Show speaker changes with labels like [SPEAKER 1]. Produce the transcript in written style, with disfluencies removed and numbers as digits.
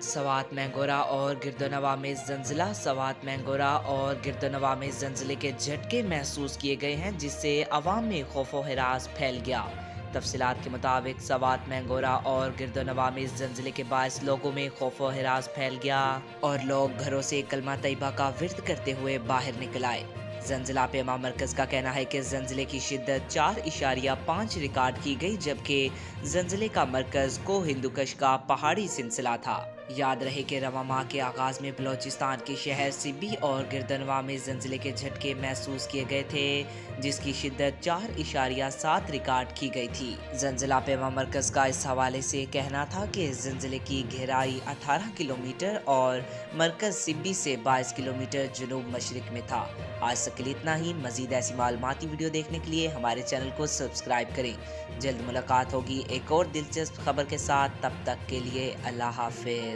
[SPEAKER 1] सवात मingora और गिरदोनवा में ज़लज़ला। सवात मingora और गिरदोनवा में ज़लज़ले के झटके महसूस किए गए हैं, जिससे अवाम में खौफो हिरास फैल गया। तफसीलात के मुताबिक सवात मingora और गिरदोनवा में ज़लज़ले के बायस लोगों में खौफो हिरास फैल गया और लोग घरों से कलमा तैयबा का विर्द करते हुए बाहर निकल आए। ज़लज़ला पेमा मरकज़ का कहना है कि ज़लज़ले की शिद्दत 4.5 रिकॉर्ड की गई, जबकि ज़लज़ले का मरकज़ को हिंदुकश का पहाड़ी सिलसिला था। याद रहे कि रवां माह के आगाज़ में बलोचिस्तान के शहर सिब्बी और गिरदनवा में ज़लज़ले के झटके महसूस किए गए थे, जिसकी शिद्दत 4.7 रिकॉर्ड की गई थी। ज़लज़ला पेमा मरकज़ का इस हवाले से कहना था कि ज़लज़ले की गहराई 18 किलोमीटर और मरकज़ सिब्बी से 22 किलोमीटर जनूब मशरिक में था। आज तक के लिए इतना ही। मज़ीद ऐसी मालूमाती वीडियो देखने के लिए हमारे चैनल को सब्सक्राइब करें। जल्द मुलाकात होगी एक और दिलचस्प खबर के साथ। तब तक के लिए अल्लाह हाफ़िज़।